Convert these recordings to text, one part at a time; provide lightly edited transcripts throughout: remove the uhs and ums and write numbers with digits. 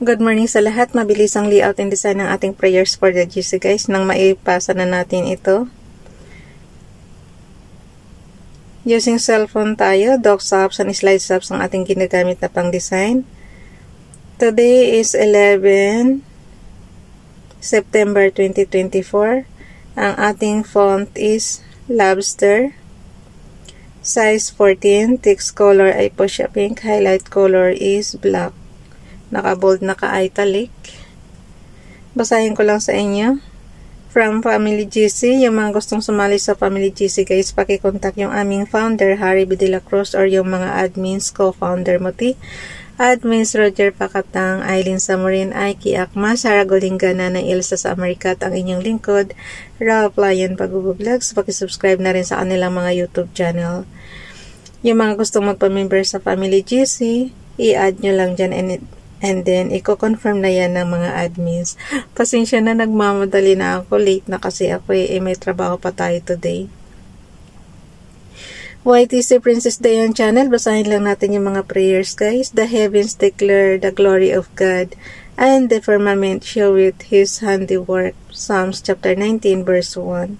Good morning sa lahat. Mabilis ang layout and design ng ating prayers for the GC guys. Nang maipasa na natin ito. Using cellphone tayo, docs apps and slides apps ang ating ginagamit na pang design. Today is 11 September 2024. Ang ating font is Lobster. Size 14. Text color ay fuchsia pink. Highlight color is black. Naka-bold, naka-italic. Basahin ko lang sa inyo. From Family GC, yung mga gustong sumali sa Family GC guys, pakicontact yung aming founder, Harry B. De La Cruz, or yung mga admins, co-founder mo ti. Admins Roger Pakatang, Aileen Samurin, Aiki Akma, Sarah Golingana na Ilsa sa Amerika at ang inyong lingkod, Ralph Lion Pag-Vlogs. Pakisubscribe na rin sa kanilang mga YouTube channel. Yung mga gustong magpa-member sa Family GC, i-add nyo lang dyan and then i-confirm na yan ng mga admins. Pasensya na, nagmamadali na ako, late na kasi ako may trabaho pa tayo today. YTC Princess Dayan channel, basahin lang natin yung mga prayers guys. The heavens declare the glory of God, and the firmament showeth His handiwork. Psalms chapter 19 verse 1.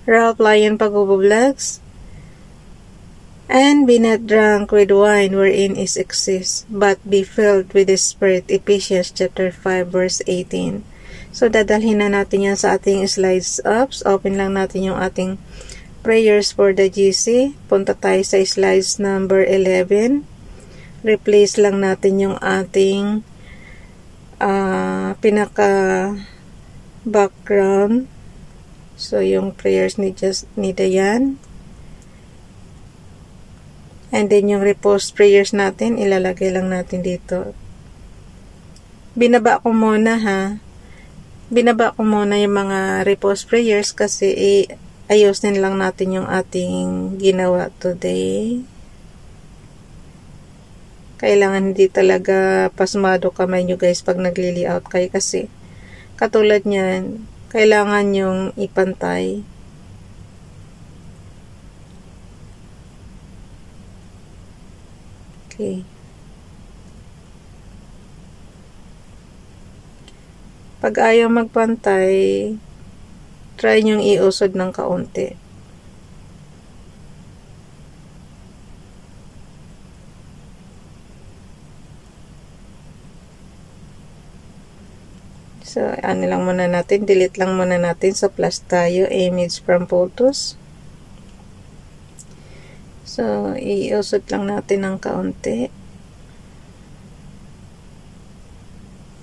Ralph Lion Pag-Vlogs. And be not drunk with wine wherein is excess, but be filled with the Spirit. Ephesians chapter 5 verse 18. So dadalhin na natin yan sa ating slides ups. Open lang natin yung ating prayers for the GC. Punta tayo sa slides number 11. Replace lang natin yung ating pinaka background. So yung prayers ni Dayan. And then yung repost prayers natin, ilalagay lang natin dito. Binaba ko muna ha. Binaba ko muna yung mga repost prayers kasi ayusin lang natin yung ating ginawa today. Kailangan hindi talaga pasmado kamay nyo guys pag nagli-layout kayo kasi katulad nyan, kailangan yung ipantay. Okay. Pag ayaw magpantay, try nyong iusod ng kaunti. So, ano lang muna natin, delete lang muna natin sa plus tayo, image from photos. So, iusod lang natin ng kaunti.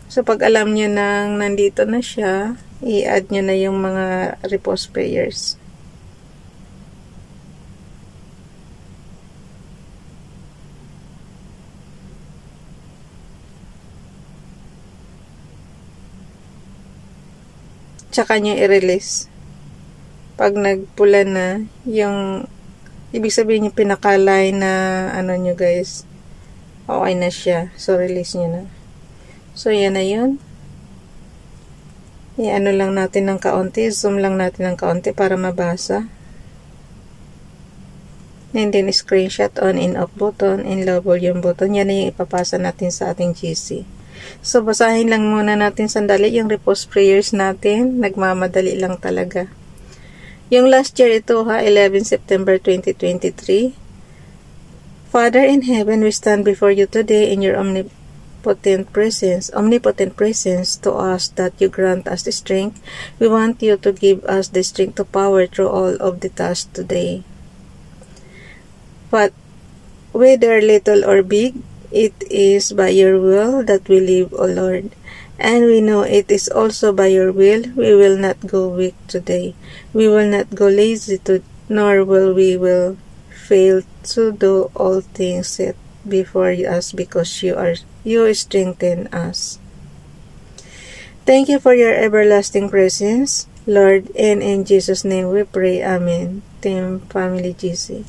So, pag alam nyo nang nandito na siya, i-add nyo na yung mga repost prayers. Tsaka nyo i-release. Pag nagpula na, yung ibig sabihin yung pinakalay na ano nyo guys, okay na siya. So, release nyo na. So, yan na yun. I-ano lang natin ng kaunti. Zoom lang natin ng kaunti para mabasa. And then, screenshot on and off button and low volume button. Yan na yung ipapasa natin sa ating GC. So, basahin lang muna natin sandali yung repost prayers natin. Nagmamadali lang talaga. Yung last year ito ha, 11 September 2023. Father in heaven, we stand before you today in your omnipotent presence to us that you grant us the strength. We want you to give us the strength to power through all of the tasks today. But whether little or big, it is by your will that we live, O Lord. And we know it is also by your will we will not go weak today. We will not go lazy nor will we fail to do all things set before us because you strengthen us. Thank you for your everlasting presence, Lord, and in Jesus' name we pray. Amen. Team Family GC.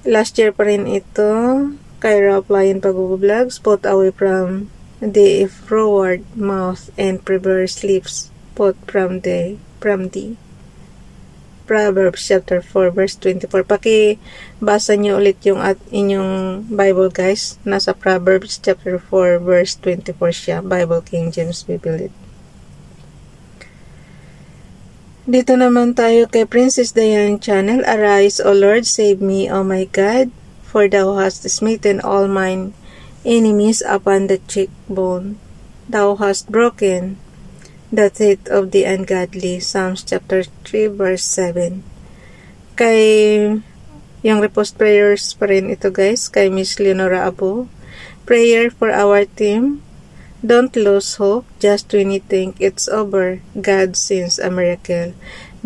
Last year pa rin ito kay Ralph Lion Pag-Vlogs, put away from the froward mouth and perverse lips, put from thee. Proverbs chapter 4 verse 24. Pakibasa nyo ulit yung inyong Bible guys. Nasa Proverbs chapter 4 verse 24 siya. Bible King James Bible. Dito naman tayo kay Princess Diane Channel. Arise, O Lord, save me, O my God, for thou hast smitten all mine enemies upon the cheekbone. Thou hast broken the teeth of the ungodly. Psalms chapter 3 verse 7. Kay yung repost prayers pa rin ito guys, kay Miss Leonora Abo. Prayer for our team. Don't lose hope just when you think it's over. God sends a miracle.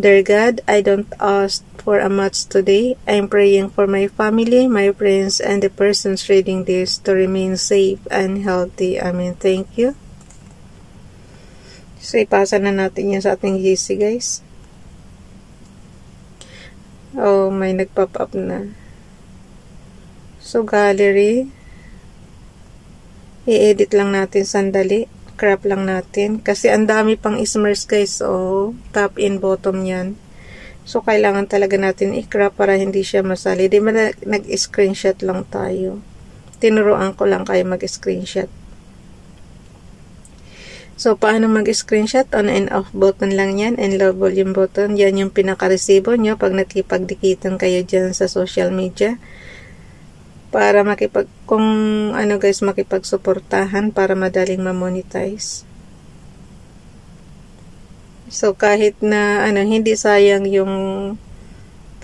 Dear God, I don't ask for a much today. I'm praying for my family, my friends, and the persons reading this to remain safe and healthy. Amen. Thank you. So, ipasa na natin yan sa ating GC, guys. Oh, may nag-pop up na. So, gallery. I-edit lang natin sandali. Crop lang natin. Kasi ang dami pang ismers, guys. Oh, top and bottom yan. So, kailangan talaga natin i-crop para hindi siya masali. Di ba nag-screenshot lang tayo. Tinuruan ko lang kayo mag-screenshot. So, paano mag-screenshot? On and off button lang yan. And low volume button. Yan yung pinaka-resibo nyo pag nakipagdikitan kayo dyan sa social media. Para kung ano guys, makipagsuportahan para madaling ma-monetize. So, kahit na hindi sayang yung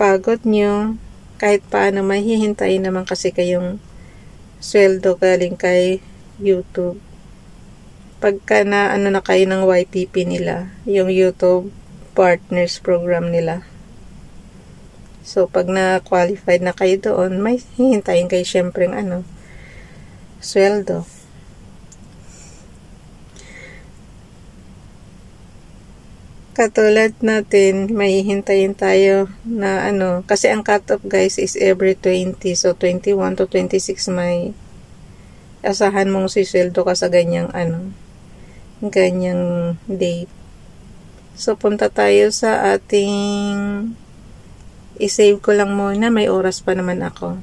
pagod nyo, kahit paano mahihintayin naman kasi kayong sweldo galing kay YouTube. Pagka na kayo ng YPP nila, yung YouTube Partners Program nila. So, pag na-qualified na kayo doon, may hihintayin kayo syempre sweldo. Katulad natin, may hihintayin tayo na kasi ang cut-off guys is every 20. So, 21 to 26 may asahan mong sisweldo ka sa ganyang ganyang date. So, punta tayo sa ating i-save ko lang muna. May oras pa naman ako.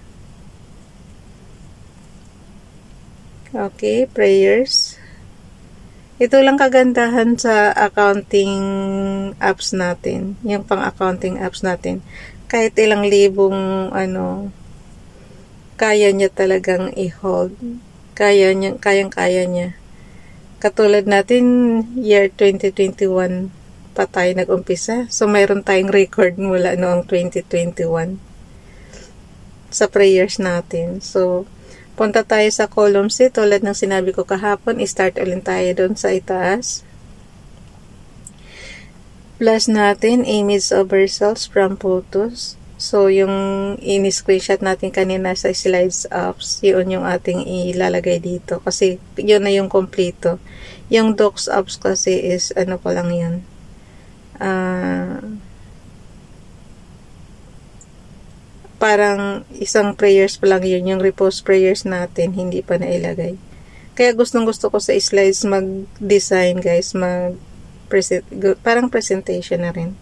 Okay, prayers. Ito lang kagandahan sa accounting apps natin. Yung pang-accounting apps natin. Kahit ilang libong kaya niya talagang i-hold. Kayang-kaya niya. Katulad natin, year 2021 pa tayo nag-umpisa. So, mayroon tayong record mula noong 2021 sa prayers natin. So, punta tayo sa column C. Tulad ng sinabi ko kahapon, i-start ulit tayo doon sa itaas. Plus natin, image of results from photos. So, yung in-screenshot natin kanina sa slides apps, yun yung ating ilalagay dito. Kasi, yun na yung kompleto. Yung docs apps kasi is, pa lang yan. Parang isang prayers pa lang yun. Yung repost prayers natin, hindi pa nailagay. Kaya gustong-gusto ko sa slides mag-design, guys. Parang presentation na rin.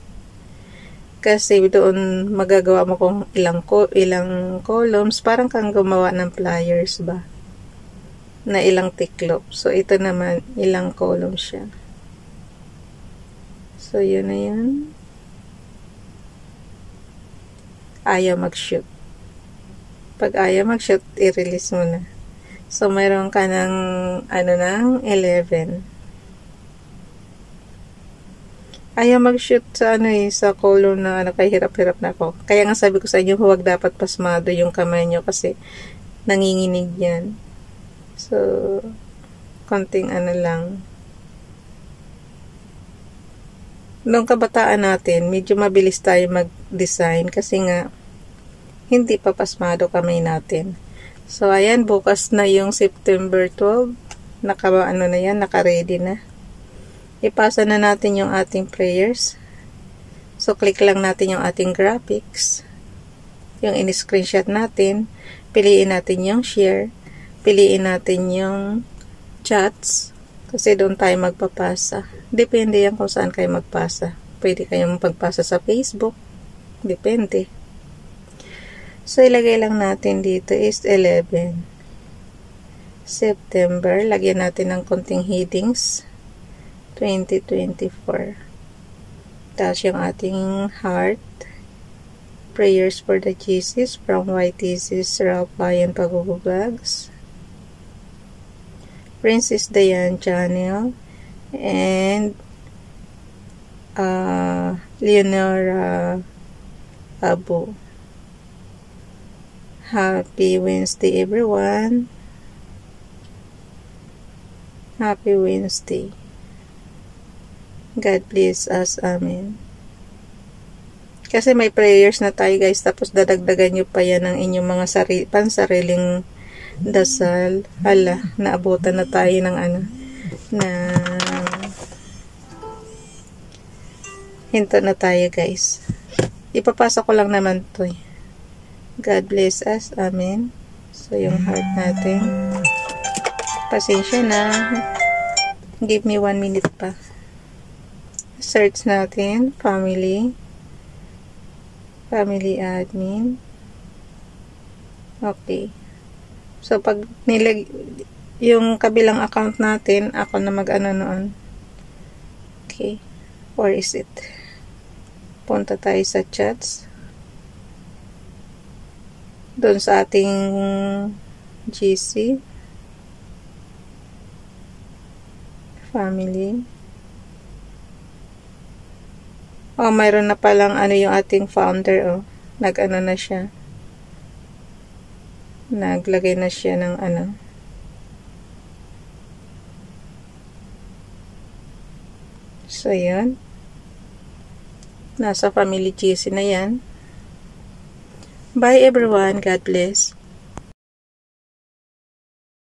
Kasi doon magagawa mo kung ilang columns, parang kang gumawa ng flyers ba? Na ilang tiklop. So, ito naman, ilang columns siya. So, yun na yun. Ayaw mag-shoot. Pag ayaw mag-shoot, i-release mo na. So, mayroon ka ng, ng 11. Ayaw mag-shoot sa sa column na kahirap-hirap na ako. Kaya nga sabi ko sa inyo, huwag dapat pasmado yung kamay nyo kasi nanginginig yan. So, konting lang. Noong kabataan natin, medyo mabilis tayo mag-design kasi nga hindi pa pasmado kamay natin. So, ayan, bukas na yung September 12. Naka-ready na. Ipasa na natin yung ating prayers. So, click lang natin yung ating graphics. Yung in-screenshot natin. Piliin natin yung share. Piliin natin yung chats. Kasi doon tayo magpapasa. Depende yan kung saan kayo magpasa. Pwede kayong magpasa sa Facebook. Depende. So, ilagay lang natin dito is 11. September. Lagyan natin ng konting headings. 2024. Tapos yung ating heart. Prayers for the Jesus from YTC's Ralph Bayan Pagbububags. Princess Diane Channel. And Leonora Abu. Happy Wednesday, everyone. Happy Wednesday. God bless us. Amen. Kasi may prayers na tayo, guys. Tapos dadagdagan nyo pa yan ng inyong mga pansariling dasal. Hala, naabutan na tayo ng hinto na tayo, guys. Ipapasa ko lang naman to. God bless us. Amen. So, yung heart natin. Pasensya na. Give me 1 minute pa. Search natin. Family. Family admin. Okay. So, pag yung kabilang account natin, ako na mag-ano noon. Okay. Where is it? Punta tayo sa chats. Doon sa ating GC. Family. Oh, mayroon na palang yung ating founder, oh. Nag-ano na siya. Naglagay na siya ng So, yun. Nasa family GC na yan. Bye everyone. God bless.